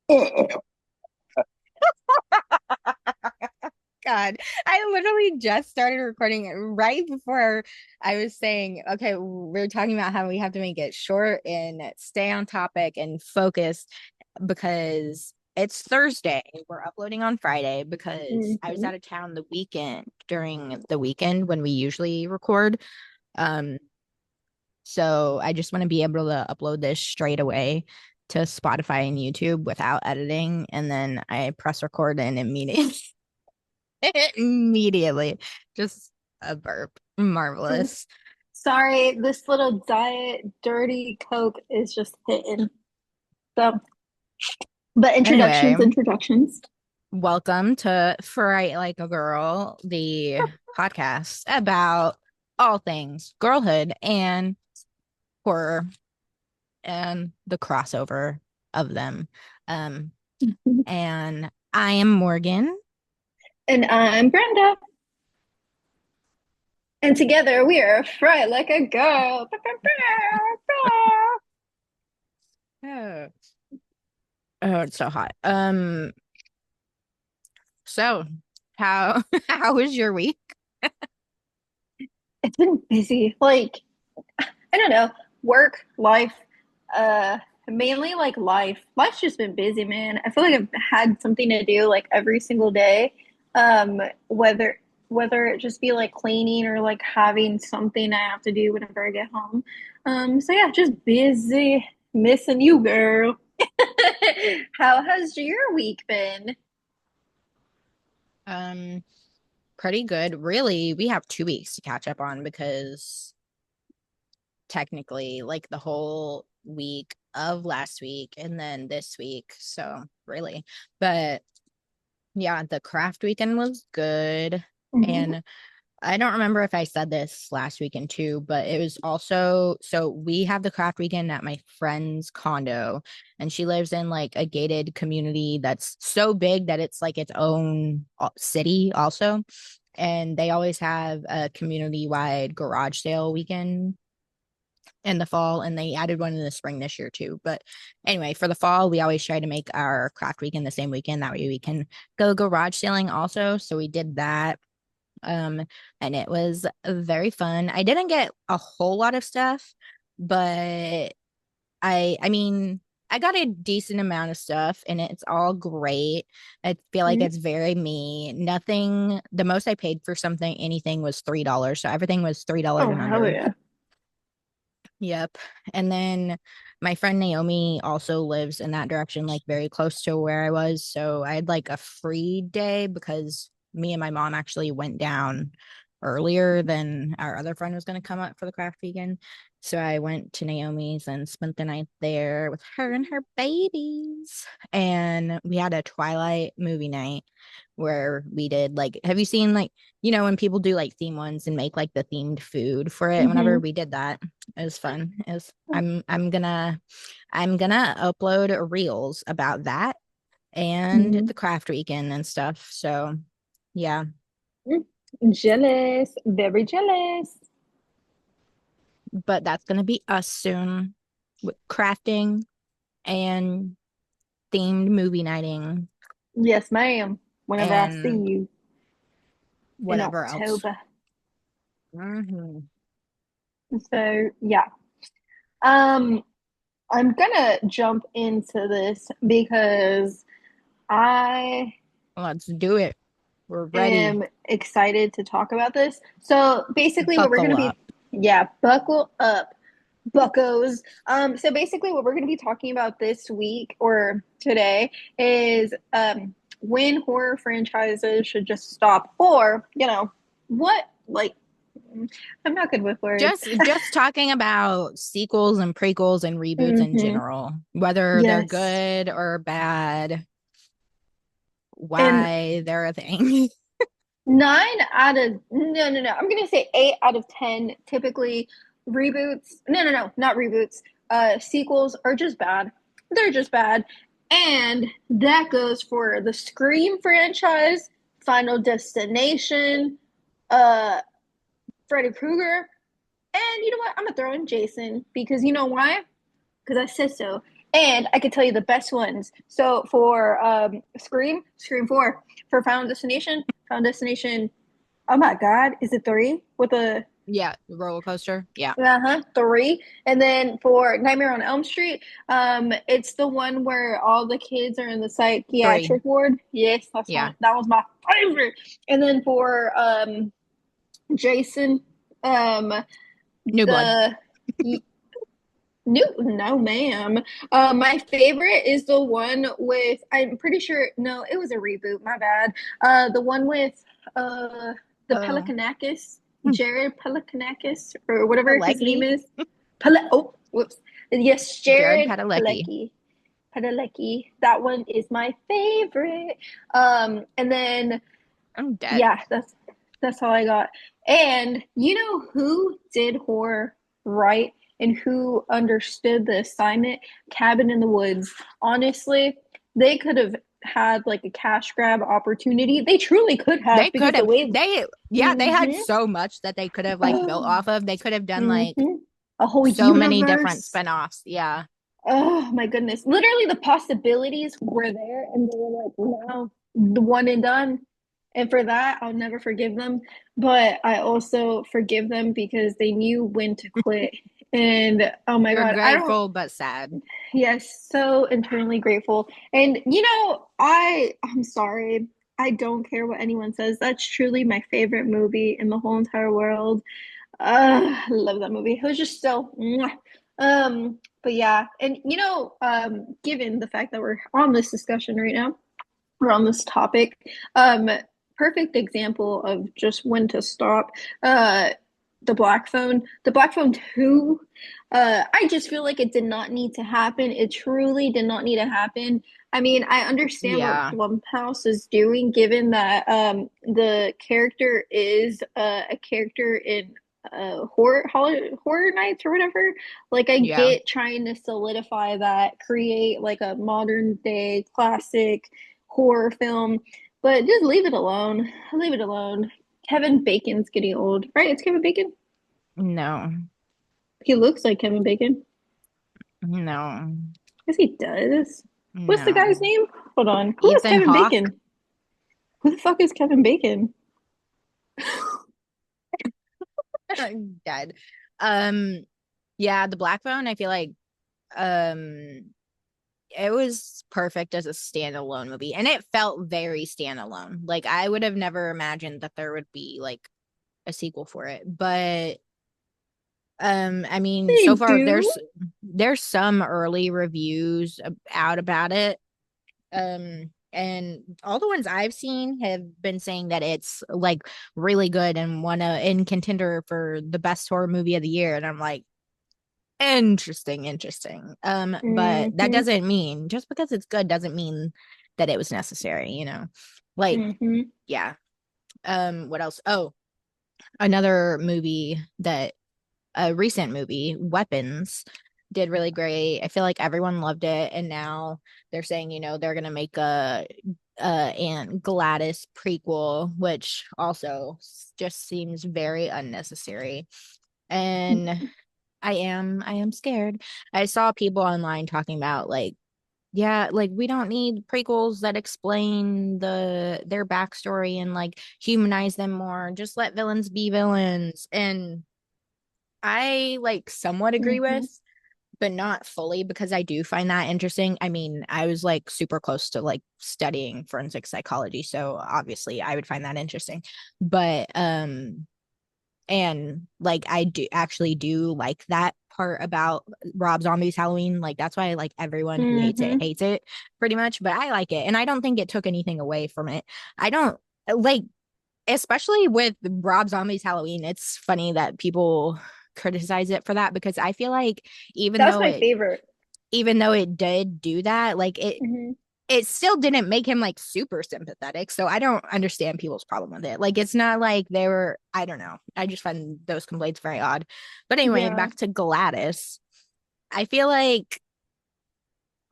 God, I literally just started recording it right before I was saying, okay, we're talking about how we have to make it short and stay on topic and focused because it's Thursday. We're uploading on Friday because I was Mhm. out of town the weekend during the weekend when we usually record. Um, so I just want to be able to upload this straight away to Spotify and YouTube without editing, and then I press record and immediately immediately. Just a burp. Marvelous. Sorry, this little diet dirty Coke is just hitting. So, but Anyway, introductions. welcome to Fright Like a Girl, the podcast about all things girlhood and horror and the crossover of them. Um, and I am Morgan. And I'm Brenda. And together we are Fright Like a Girl. Oh, oh, it's so hot. So how how was your week? It's been busy. Like, I don't know, work, life, uh, mainly like life. Life's just been busy, man. I feel like I've had something to do like every single day. Um, whether whether it just be like cleaning or like having something I have to do whenever I get home. So yeah, just busy, missing you, girl. How has your week been? Um, Pretty good. Really, we have 2 weeks to catch up on because technically, like the whole week of last week and then this week. So, really. But yeah, the craft weekend was good. Mhm. And I don't remember if I said this last weekend too, but it was also so we have the craft weekend at my friend's condo, and she lives in like a gated community that's so big that it's like its own city also. And they always have a community wide garage sale weekend in the fall, and they added one in the spring this year too. But anyway, for the fall, we always try to make our craft weekend the same weekend. That way we can go garage sailing also. So we did that. Um, and it was very fun. I didn't get a whole lot of stuff, but I mean, I got a decent amount of stuff and it's all great. I feel like Mhm. it's very me. Nothing, the most I paid for something, anything was $3. So everything was $3 Oh, and hell under. yeah. Yep. And then my friend Naomi also lives in that direction, like very close to where I was. So I had like a free day because me and my mom actually went down earlier than our other friend was going to come up for the craft vegan. So I went to Naomi's and spent the night there with her and her babies. And we had a Twilight movie night where we did like, have you seen like, when people do like theme ones and make like the themed food for it? Whenever Mhm. we did that, it was fun. It was I'm gonna upload reels about that and Mhm. the craft weekend and stuff. So yeah, Jealous, very jealous. but that's gonna be us soon with crafting and themed movie nighting Yes, ma'am. Whenever I see and you in whatever else. October. Hmm. So yeah. Um, I'm gonna jump into this because I Let's do it. We're ready. am excited to talk about this. So basically what we're Buckle gonna up. be, yeah, buckle up, buckos. So basically what we're gonna be talking about this week or today is when horror franchises should just stop, or what, like, I'm not good with words. Just talking about sequels and prequels and reboots in Hmm. general, whether they're Yes. good or bad, And why they're a thing. nine out of, no, I'm gonna say 8 out of 10 typically reboots. No, not reboots. Sequels are just bad. They're just bad. And that goes for the Scream franchise, Final Destination, uh Freddy Krueger, and you know what? I'm gonna throw in Jason because you know why? Because I said so. And I could tell you the best ones. So for Scream 4. For Final Destination, oh my God, is it 3? With a Yeah, roller coaster. Yeah, uh-huh, 3. And then for Nightmare on Elm Street, it's the one where all the kids are in the 3. psychiatric ward. Yes, Yeah, that was my favorite. And then for Jason, um New Blood. the no, ma'am. My favorite is the one with, I'm pretty sure, no, it was a reboot, my bad. The one with uh the Oh, Pelicanakis, Jared Pelicanakis, or whatever his name Padalecki. is. Oh, whoops. Yes, Jared Jared Padalecki. Padalecki. Padalecki. That one is my favorite. And then I'm dead. yeah, that's all I got. And you know who did horror right and who understood the assignment? Cabin in the Woods. Honestly, they could have had like a cash grab opportunity. They truly could have They because could the have. way They had mm-hmm, so much that they could have like built oh, off of. They could have done like mm-hmm, a whole so many different universe. spinoffs. Yeah. Oh my goodness. Literally the possibilities were there and they were like, no, the one and done. And for that, I'll never forgive them. But I also forgive them because they knew when to quit. And oh my You're God, I don't, grateful but sad. yes, so internally grateful. And you know, I'm sorry. I don't care what anyone says. That's truly my favorite movie in the whole entire world. I love that movie. It was just so mwah. But yeah, and you know, given the fact that we're on this discussion right now, we're on this topic, um, perfect example of just when to stop. The Black Phone 2, I just feel like it did not need to happen. It truly did not need to happen. I mean, I understand what Yeah. Blumhouse is doing, given that the character is a character in horror nights or whatever. Like, I Yeah. get trying to solidify that, create like a modern day classic horror film, but just leave it alone. Leave it alone. Kevin Bacon's getting old, right? It's Kevin Bacon. No. He looks like Kevin Bacon. No. Yes, he does. What's the guy's No. name? Hold on. Who is Ethan Kevin Hawke. Bacon? Who the fuck is Kevin Bacon? I'm dead. Um, yeah, the Black Phone, I feel like um it was perfect as a standalone movie. And it felt very standalone. Like I would have never imagined that there would be like a sequel for it. But I mean, They so far do. there's some early reviews out about it. And all the ones I've seen have been saying that it's like really good and one in contender for the best horror movie of the year. And I'm like, interesting. But that Mm-hmm. doesn't mean just because it's good doesn't mean that it was necessary, you know. Like, Mm-hmm. yeah. What else? Oh, another movie that a recent movie, Weapons, did really great. I feel like everyone loved it, and now they're saying, they're gonna make a Aunt Gladys prequel, which also just seems very unnecessary. And I am scared. I saw people online talking about like, yeah, like we don't need prequels that explain their backstory and like humanize them more. Just let villains be villains. And I like somewhat agree Mm-hmm. with, but not fully because I do find that interesting. I mean, I was like super close to like studying forensic psychology, so obviously I would find that interesting. But and like I do actually do like that part about Rob Zombie's Halloween. Like that's why like everyone who Mm-hmm. hates it pretty much, but I like it and I don't think it took anything away from it. I don't like especially with Rob Zombie's Halloween, it's funny that people criticize it for that because I feel like even That was though my it favorite. even though it did do that, like Mm-hmm. it still didn't make him like super sympathetic. So I don't understand people's problem with it. Like it's not like they were, I don't know. I just find those complaints very odd. But anyway, Yeah. back to Gladys. I feel like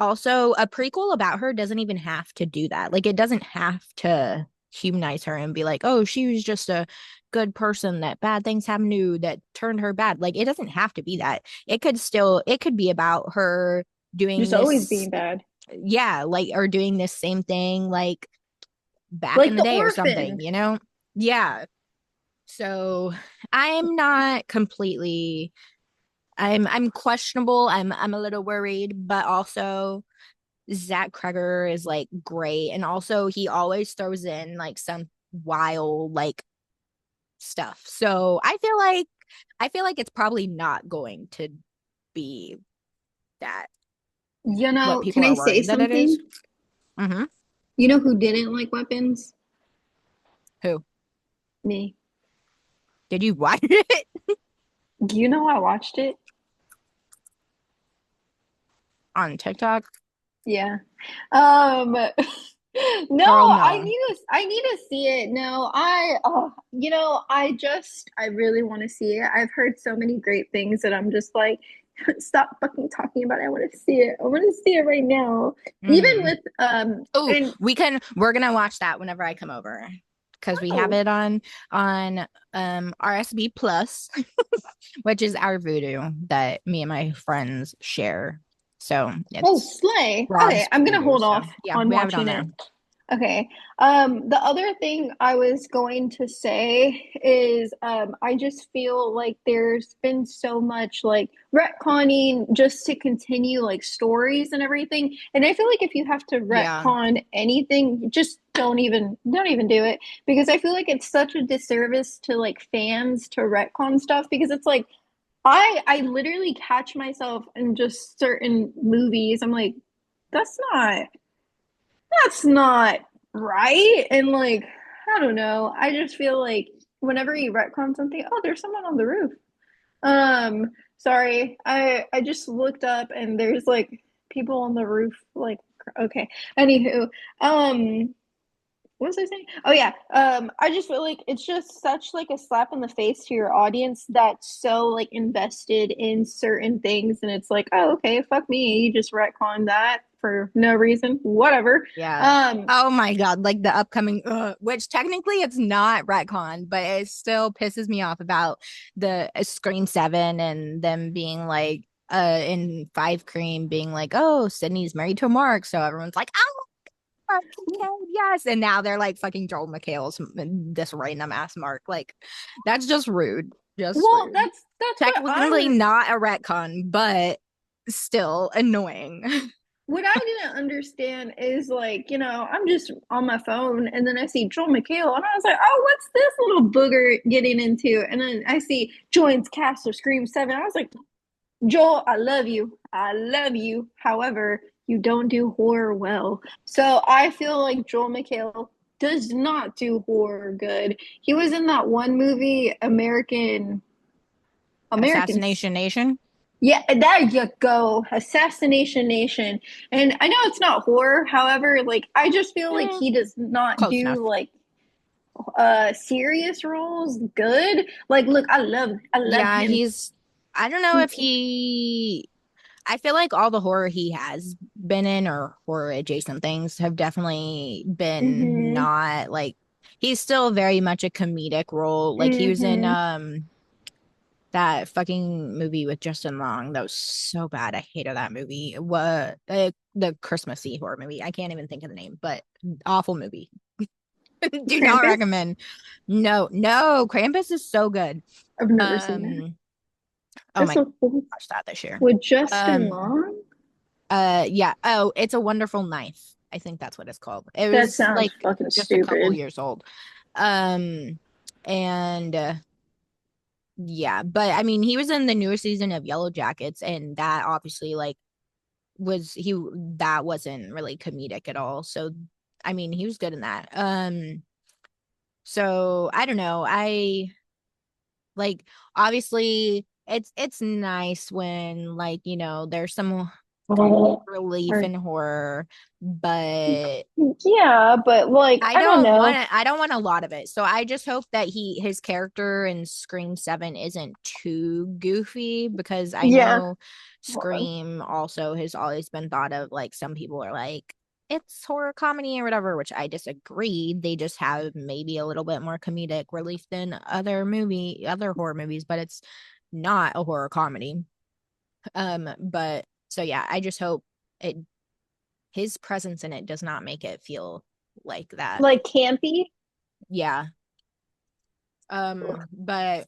also a prequel about her doesn't even have to do that. Like it doesn't have to humanize her and be like, oh, she was just a good person that bad things happened to that turned her bad. Like it doesn't have to be that. It could be about her doing Just always this, being bad. yeah, like, or doing this same thing like back in Like the the day or orphan. something, you know? Yeah. So I'm not completely I'm questionable. I'm a little worried, but also Zach Kreger is like great. And also he always throws in like some wild like stuff. So I feel like it's probably not going to be that what Can people I are say worried that it is. something? Mm-hmm. You know who didn't like weapons? Who? Me. Did you watch it? Do you know I watched it? On TikTok? Yeah. Um no, Girl, no. I need to see it. No, I I really want to see it. I've heard so many great things that I'm just like stop fucking talking about it. I want to see it. I want to see it right now. Even Mm-hmm. with Oh, and we're gonna watch that whenever I come over because we have oh, it on RSB Plus, which is our Voodoo that me and my friends share. So oh, it's slay. Okay, Rob's I'm gonna Voodoo. hold So off yeah, on we have it on watching it. there. Okay. The other thing I was going to say is I just feel like there's been so much like retconning just to continue like stories and everything. And I feel like if you have to Yeah. retcon anything, just don't even do it because I feel like it's such a disservice to like fans to retcon stuff because it's like I literally catch myself in just certain movies. I'm like, that's not that's not right. And like, I don't know. I just feel like whenever you retcon something, oh, there's someone on the roof. Sorry. I just looked up and there's like people on the roof. Like, okay. Anywho, what was I saying? Oh yeah. I just feel like it's just such like a slap in the face to your audience that's so like invested in certain things, and it's like, oh, okay, fuck me, you just retcon that for no reason, whatever. Yeah. Um, Oh my God, like the upcoming, which technically it's not retcon, but it still pisses me off about the Scream 7 and them being like, in Five Cream being like, oh, Sydney's married to Mark. So everyone's like, oh, Mark, okay, yes. And now they're like fucking Joel McHale's this random ass Mark. Like, that's just rude. Just well, rude. that's what Technically not a retcon, but still annoying. what I didn't understand is like, I'm just on my phone and then I see Joel McHale and I was like, oh, what's this little booger getting into? And then I see joins cast of Scream 7. I was like, Joel, I love you. I love you. However, you don't do horror well. So I feel like Joel McHale does not do horror good. He was in that one movie, Americans. Assassination Nation. Yeah, there you go. Assassination Nation. And I know it's not horror. However, like I just feel like Eh, he does not close enough. do like serious roles good. Like look, I love Yeah, him. I don't know if I feel like all the horror he has been in or horror adjacent things have definitely been Mm-hmm. not like he's still very much a comedic role. Like he was in Mm-hmm. that fucking movie with Justin Long that was so bad. I hated that movie. What the Christmassy horror movie. I can't even think of the name, but awful movie. Do not Krampus? recommend. No, no, Krampus is so good. I've never seen that. Um, oh That's my, so cool. watch that this year. With Justin Um, Long? yeah. Oh, It's a Wonderful Knife. I think that's what it's called. It That was sounds like fucking just a couple stupid. years old. Um, and yeah, but I mean, he was in the newer season of Yellow Jackets, and that obviously like was he that wasn't really comedic at all. So, I mean, he was good in that. So I don't know. I like obviously it's nice when like there's some relief Or in horror, but yeah, but like I don't know. I don't want a lot of it. So I just hope that his character in Scream 7 isn't too goofy because I Yeah. know Scream also has always been thought of like some people are like it's horror comedy or whatever, which I disagree. They just have maybe a little bit more comedic relief than other horror movies, but it's not a horror comedy. But So yeah, I just hope it his presence in it does not make it feel like that. Like campy. Yeah. But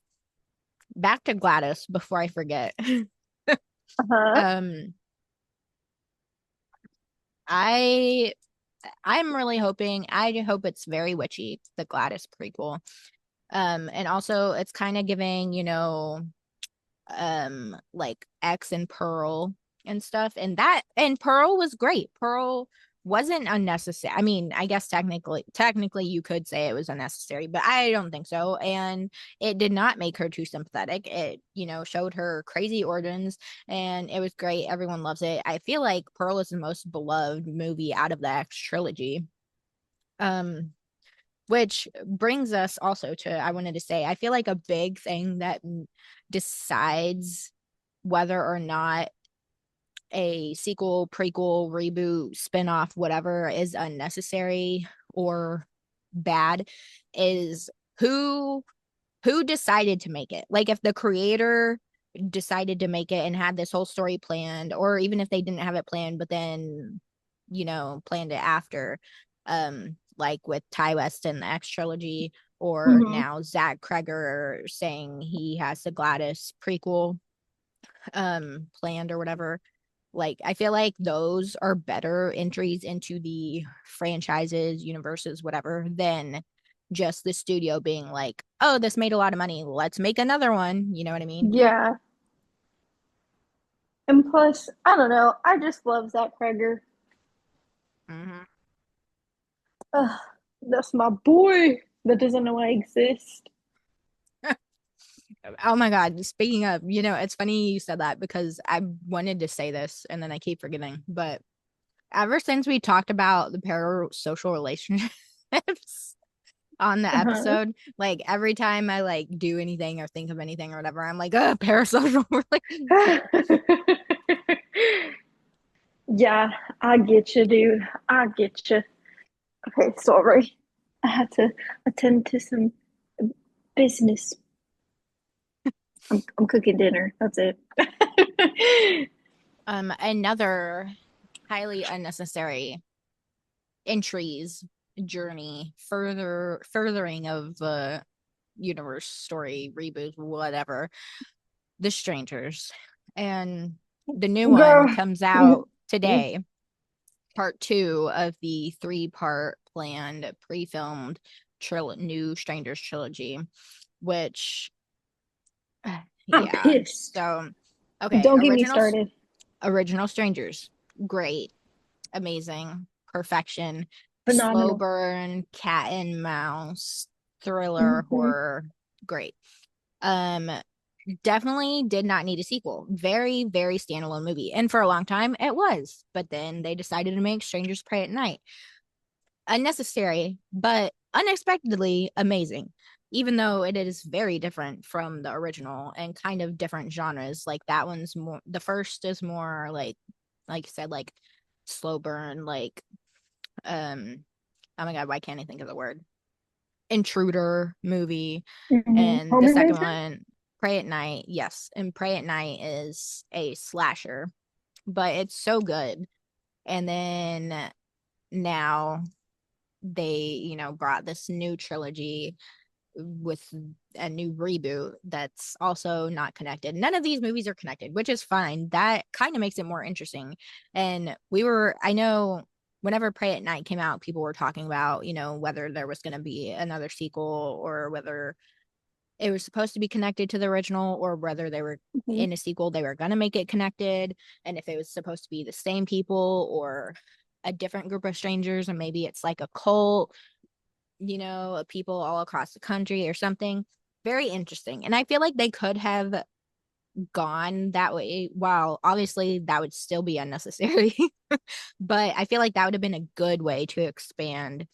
back to Gladys before I forget. Uh-huh. um I I'm really hoping I hope it's very witchy, the Gladys prequel. And also it's kind of giving, like X and Pearl and stuff. And Pearl was great. Pearl wasn't unnecessary. I mean, I guess technically you could say it was unnecessary, but I don't think so. And it did not make her too sympathetic. It, showed her crazy origins and it was great. Everyone loves it. I feel like Pearl is the most beloved movie out of the X trilogy. Um which brings us also to, I wanted to say, I feel like a big thing that decides whether or not a sequel, prequel, reboot, spinoff, whatever is unnecessary or bad is who who decided to make it. Like if the creator decided to make it and had this whole story planned, or even if they didn't have it planned, but then, planned it after, like with Ty West and the X trilogy, or Hmm. now Zach Kreger saying he has the Gladys prequel planned or whatever. Like I feel like those are better entries into the franchises, universes, whatever, than just the studio being like, oh, this made a lot of money, let's make another one. You know what I mean? Yeah. And plus, I don't know, I just love Zach Kreger. Mm-hmm. Ugh, that's my boy that doesn't know I exist. Oh my God. Speaking of, it's funny you said that because I wanted to say this and then I keep forgetting. But ever since we talked about the parasocial relationships on the Uh-huh. episode, like every time I like do anything or think of anything or whatever, I'm like, oh, parasocial relationship. Yeah, I get you, dude. I get you. Okay, sorry. I had to attend to some business. I'm cooking dinner. That's it. Another highly unnecessary entries journey furthering of the universe story reboot whatever, The Strangers, and the new one Girl. comes out today, part two of the three-part planned pre-filmed new Strangers trilogy, which I'm yeah. pissed. So okay, Don't get me started. original Strangers, great, amazing, perfection, slow Phenomenal. burn, cat and mouse, thriller, Hmm. horror, great. Um, definitely did not need a sequel. Very, very standalone movie. And for a long time, it was. But then they decided to make Strangers Pray at Night. Unnecessary, but unexpectedly amazing. Even though it is very different from the original and kind of different genres. Like that one's more, the first is more like you said, like slow burn, like, oh my God, why can't I think of the word? Intruder movie. Hmm. And Home the second invasion? one, Pray at Night, yes, and Pray at Night is a slasher, but it's so good. And then now they, brought this new trilogy with a new reboot that's also not connected. None of these movies are connected, which is fine. That kind of makes it more interesting. And I know whenever Pray at Night came out, people were talking about, whether there was going to be another sequel or whether it was supposed to be connected to the original or whether they were Hmm. in a sequel, they were going to make it connected. And if it was supposed to be the same people or a different group of strangers, or maybe it's like a cult, of people all across the country or something. Very interesting. And I feel like they could have gone that way. While obviously that would still be unnecessary, but I feel like that would have been a good way to expand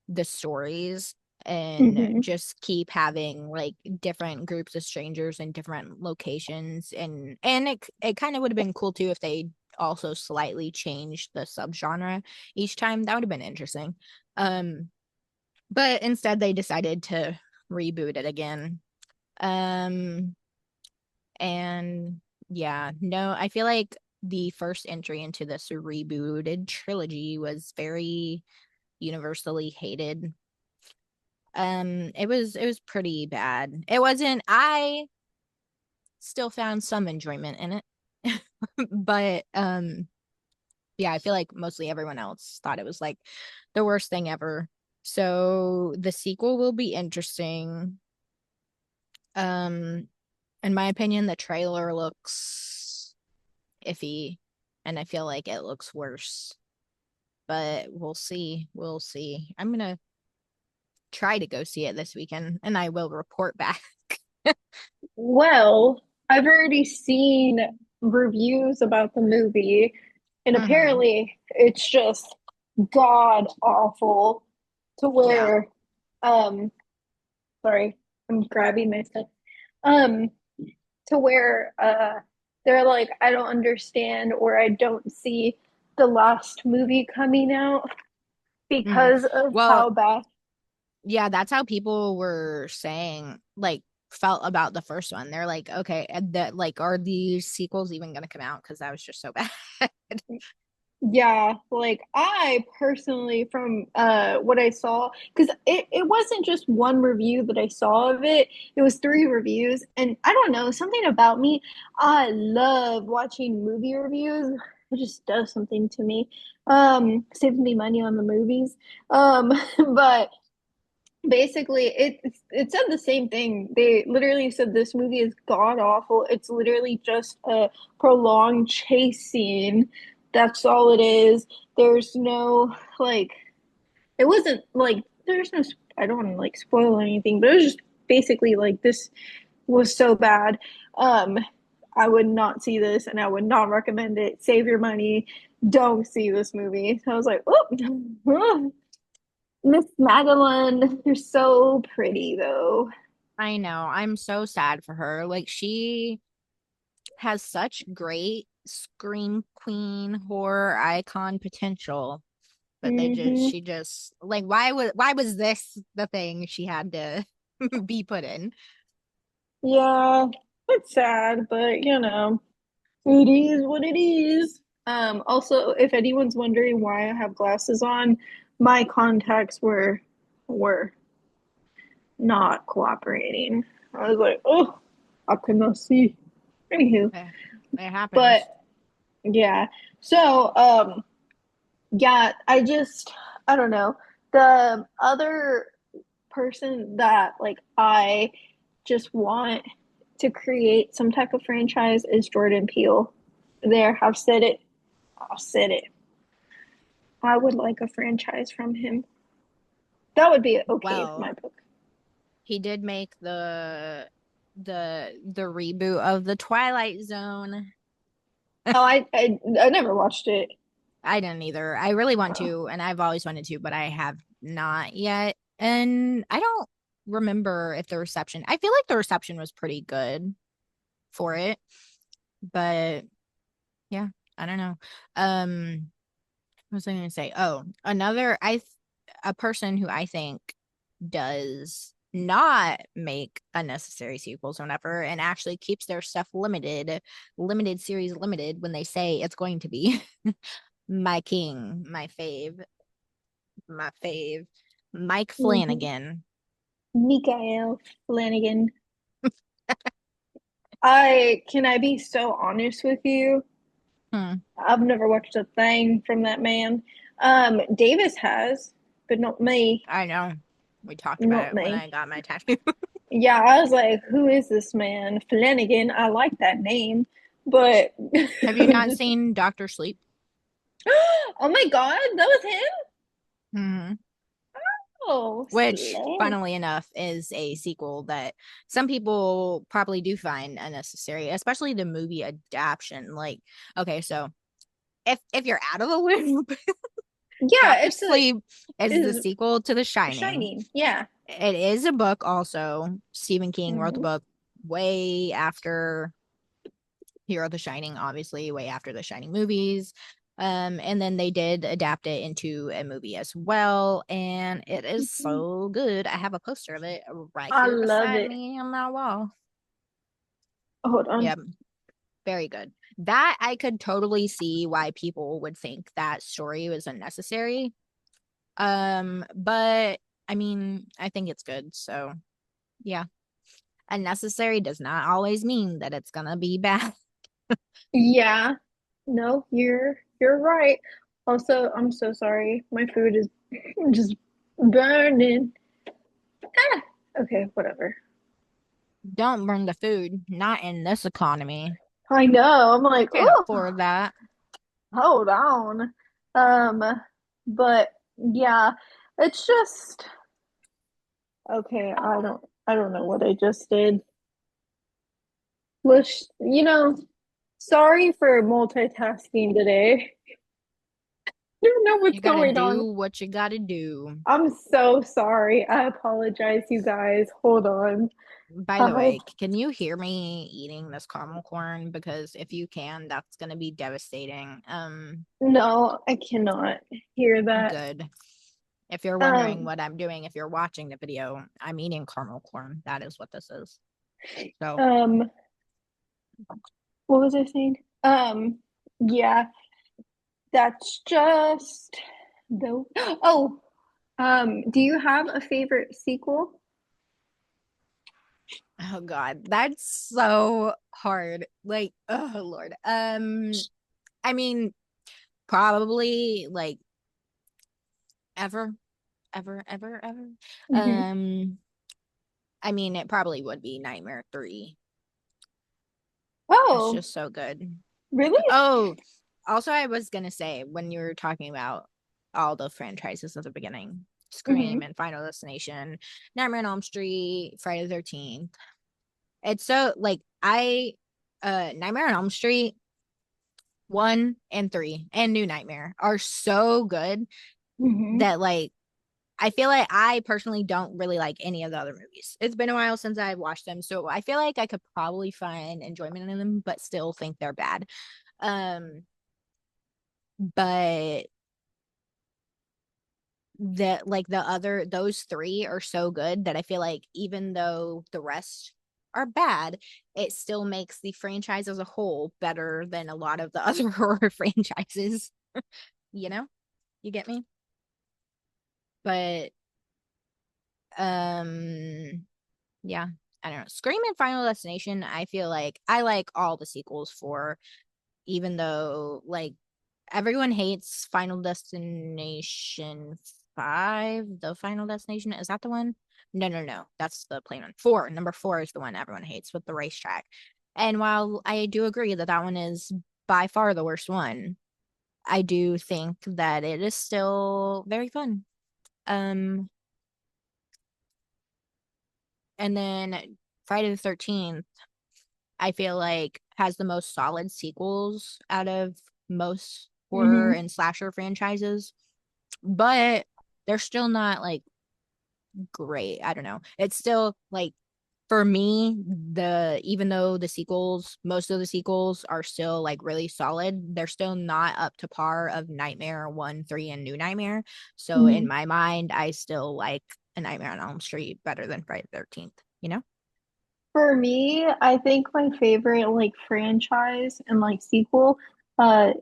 the stories and Hmm. just keep having like different groups of strangers in different locations, and it kind of would have been cool too if they also slightly changed the subgenre each time. That would have been interesting. But instead they decided to reboot it again. Um and yeah, no, I feel like the first entry into this rebooted trilogy was very universally hated. It was pretty bad. It wasn't I still found some enjoyment in it. But yeah, I feel like mostly everyone else thought it was like the worst thing ever. So the sequel will be interesting. Um in my opinion, the trailer looks iffy and I feel like it looks worse. But we'll see. We'll see. I'm gonna try to go see it this weekend and I will report back. Well, I've already seen reviews about the movie, and Hmm. apparently it's just god awful to Yeah. where, um, sorry, I'm grabbing myself. Um, to where they're like, I don't understand or I don't see the last movie coming out Hmm. because of Well, how bad. yeah, that's how people were saying, like, felt about the first one. They're like, okay, and that like, are these sequels even gonna come out? Because that was just so bad. Yeah, like I personally from what I saw, because it wasn't just one review that I saw of it, it was three reviews. And I don't know, something about me, I love watching movie reviews. It just does something to me. Saves me money on the movies. But basically it said the same thing. They literally said this movie is god awful. It's literally just a prolonged chase scene. That's all it is. There's no like it wasn't like there's no I don't want to like spoil anything, but it was just basically like this was so bad. um I would not see this and I would not recommend it. Save your money. Don't see this movie. So I was like, oh, Miss Magellan, you're so pretty though. I know. I'm so sad for her. Like, she has such great scream queen horror icon potential, but Hmm. she just like, why was this the thing she had to be put in? Yeah, it's sad, but it is what it is. Also, if anyone's wondering why I have glasses on, my contacts were not cooperating. I was like, oh, I could not see. Anywho, Eh, it but happens. yeah. So, yeah, I don't know. The other person that like I just want to create some type of franchise is Jordan Peele. There, I've said it. I've said it. I would like a franchise from him. That would be okay with my Well, book. he did make the reboot of the Twilight Zone. Oh, I never watched it. I didn't either. I really want Oh. to, and I've always wanted to, but I have not yet. And I don't remember if the reception, I feel like the reception was pretty good for it, but yeah, I don't know. What was I going to say? Oh, a person who I think does not make unnecessary sequels whenever and actually keeps their stuff limited series limited when they say it's going to be my king, my fave, Mike Mm-hmm. Flanagan. Mikael Flanagan. I be so honest with you? Hmm, I've never watched a thing from that man. Davis has, but not me. I know. We talked about Not it when me. I got my tattoo. Yeah, I was like, who is this man? Flanagan. I like that name, but Have you not seen Doctor Sleep? oh my God, that was him. Hmm. Oh, Which, slay. funnily enough, is a sequel that some people probably do find unnecessary, especially the movie adaptation. Like, okay, so if you're out of the loop, Yeah, Doctor Sleep is the is sequel to The Shining. Shining. Yeah. It is a book also. Stephen King wrote the Hmm. book way after he wrote The Shining, obviously, way after the Shining movies. And then they did adapt it into a movie as well, and it is so good. I have a poster of it right I here love beside it. me on my wall. Hold on. Yeah, very good. That I could totally see why people would think that story was unnecessary. But I mean, I think it's good. So yeah, unnecessary does not always mean that it's gonna be bad. Yeah. No, you're right. Also, I'm so sorry. My food is just burning. Ah, okay, whatever. Don't burn the food, not in this economy. I know. I'm like, Can't oh, afford that. hold on. Um, but yeah, it's just okay. I don't know what I just did. Let's, sorry for multitasking today. I don't know what's You gotta going on. do what you gotta do. I'm so sorry. I apologize, you guys. Hold on. By the Hi. way, can you hear me eating this caramel corn? Because if you can, that's gonna be devastating. No, I cannot hear that. Good. If you're wondering Um, what I'm doing, if you're watching the video, I'm eating caramel corn. That is what this is. So, um, what was I saying? Yeah, that's just the oh, do you have a favorite sequel? oh God, that's so hard. Like, oh Lord. I mean, probably like ever, ever. Hmm. Um, I mean, it probably would be Nightmare 3. It's Oh, just so good. really? Oh, also, I was gonna say when you were talking about all the franchises at the beginning, Scream Hmm. and Final Destination, Nightmare on Elm Street, Friday the 13th. It's so like Nightmare on Elm Street 1 and 3 and New Nightmare are so good Hmm. that like I feel like I personally don't really like any of the other movies. It's been a while since I've watched them, so I feel like I could probably find enjoyment in them, but still think they're bad. Um, but that like the other those three are so good that I feel like even though the rest are bad, it still makes the franchise as a whole better than a lot of the other horror franchises. You know? You get me? But um yeah, I don't know. Scream and Final Destination, I feel like I like all the sequels for, even though like everyone hates Final Destination 5. The Final Destination, is that the one? No, no, no. That's the plain one. 4. Number 4 is the one everyone hates with the racetrack. And while I do agree that that one is by far the worst one, I do think that it is still very fun. Um, and then Friday the 13th, I feel like has the most solid sequels out of most horror Hmm. and slasher franchises, but they're still not like great. I don't know. It's still like for me, the even though the sequels, most of the sequels are still like really solid, they're still not up to par of Nightmare 1, 3, and New Nightmare. So in Hmm. my mind, I still like a Nightmare on Elm Street better than Friday the 13th, you know? For me, I think my favorite like franchise and like sequel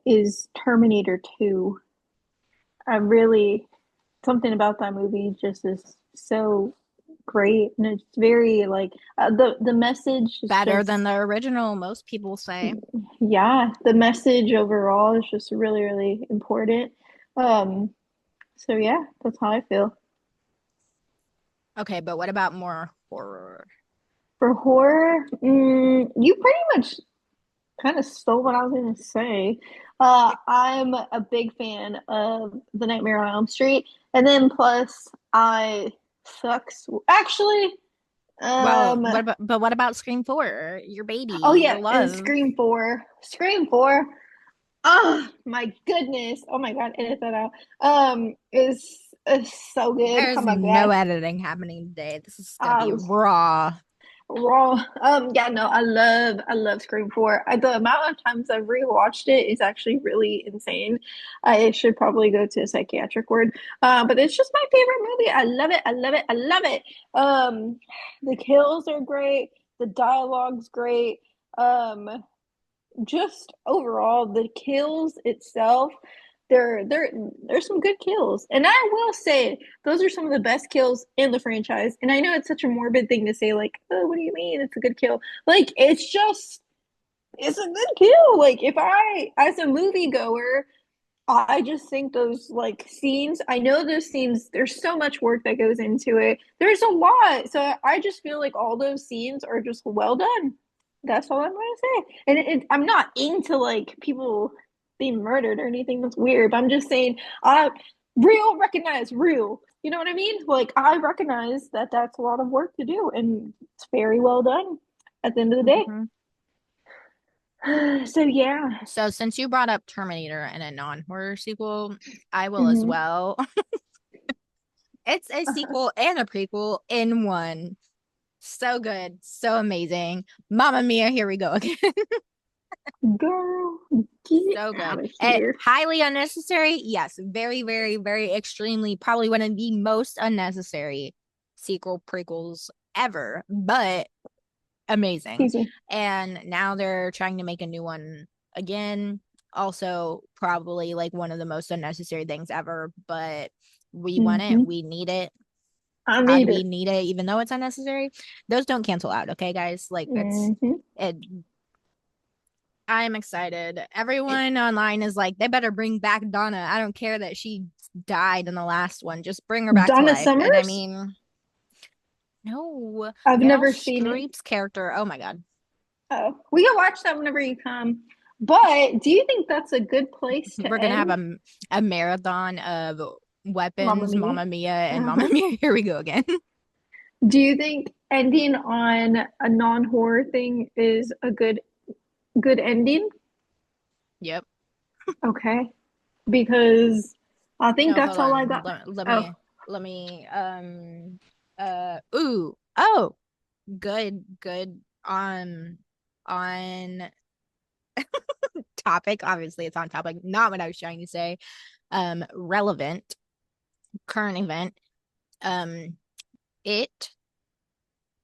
is Terminator 2. I really something about that movie just is so great and it's very like the message is Better than just the original, most people say. yeah, the message overall is just really really important. Um so yeah, that's how I feel. Okay, but what about more horror? For horror, you pretty much kind of stole what I was gonna say. I'm a big fan of The Nightmare on Elm Street, and then plus I sucks. Actually, Well, um, what about Scream 4? Your baby, oh your yeah, and love. Scream 4. Scream 4. Oh my goodness. Oh my God, edit that out. Is so good. Oh There's my no God. editing happening today. This is gonna be Um, raw. Raw. Yeah, no, I love Scream 4. The amount of times I've rewatched it is actually really insane. I should probably go to a psychiatric ward. But it's just my favorite movie. I love it. I love it. I love it. The kills are great. The dialogue's great. Um, just overall the kills itself, there's some good kills. And I will say those are some of the best kills in the franchise. And I know it's such a morbid thing to say, like, oh, what do you mean it's a good kill? Like, it's a good kill. Like, if I, as a moviegoer, I just think those like scenes, I know those scenes, there's so much work that goes into it. There's a lot. So I just feel like all those scenes are just well done. That's all I'm going to say. And I'm not into like people being murdered or anything that's weird, but I'm just saying, real, recognize real. You know what I mean? Like, I recognize that that's a lot of work to do, and it's very well done at the end of the day. Mhm. So, yeah. So since you brought up Terminator and a non-horror sequel, I will as Mm-hmm. well. It's a sequel and a prequel in one. So good, so amazing. Mamma Mia, here we go again. Girl, get So good. out of And here. highly unnecessary? Yes, very, very, very extremely, probably one of the most unnecessary sequel prequels ever, but amazing. Easy. And now they're trying to make a new one again. Also, probably like one of the most unnecessary things ever, but we want it. Mm-hmm. We need it. I God, need we it. need it, even though it's unnecessary. Those don't cancel out, okay, guys? Like it's Mm-hmm. it. I'm excited. Everyone online is like, they better bring back Donna. I don't care that she died in the last one. Just bring her back to Donna life. And I Summers? mean, no, I've Meryl never seen it. Streep's character. Oh my God. Oh, we can watch that whenever you come. But do you think that's a good place to We're gonna have end a marathon of Mamma weapons, Mia? Mamma Mia, and Mamma Uh-huh. Mia. Here we go again. Do you think ending on a non-horror thing is a good ending? Yep. Okay. Because I think No, that's hold all I on. got. Let Oh, me ooh, oh, good on topic. Obviously it's on topic, not what I was trying to say. Relevant current event. Um it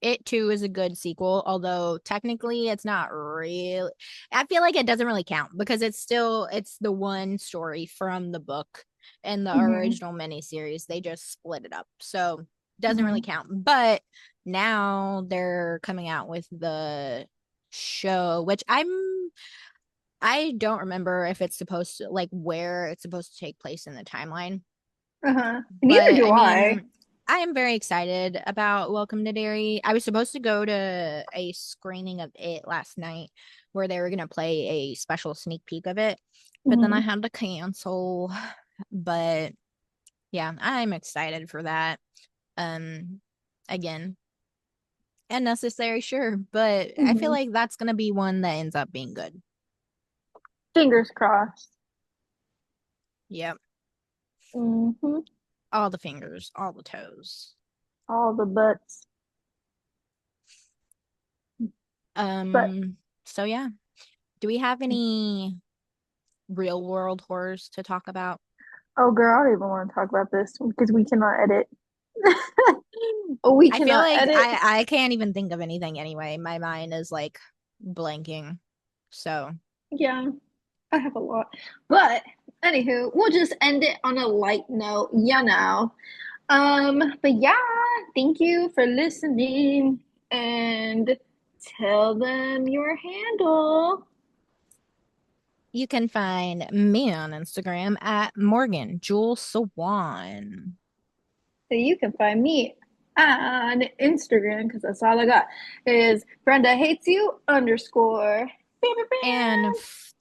It too is a good sequel, although technically it's not real. I feel like it doesn't really count because it's the one story from the book and the hmm original miniseries. They just split it up. So it doesn't really hmm count. But now they're coming out with the show, which I don't remember if it's supposed to like where it's supposed to take place in the timeline. Uh-huh. Neither But do I I. mean, I am very excited about Welcome to Derry. I was supposed to go to a screening of it last night where they were going to play a special sneak peek of it, but then I hmm had to cancel. But yeah, I'm excited for that. Um, Again, unnecessary, sure, but I feel hmm like that's going to be one that ends up being good. Fingers crossed. Yep. hmm All the fingers, all the toes. All the butts. But So yeah. Do we have any real world horrors to talk about? oh, girl, I don't even want to talk about this because we cannot edit. We I feel cannot like edit. I can't even think of anything anyway. My mind is like blanking. So, Yeah, I have a lot. But anywho, we'll just end it on a light note, you know. But yeah, thank you for listening and tell them your handle. you can find me on Instagram at Morgan Jewel Swan. So you can find me on Instagram because that's all I got. Is Brenda hates you underscore. Bam, bam, And bam.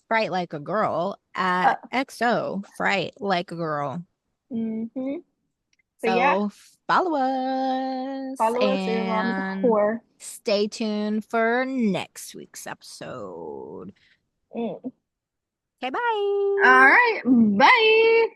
Fright Like a Girl at XO Fright Like a Girl. Mm-hmm. But yeah, So follow us follow us or your mom's a and whore. stay tuned for next week's episode. Mm. Okay, All bye. right, bye.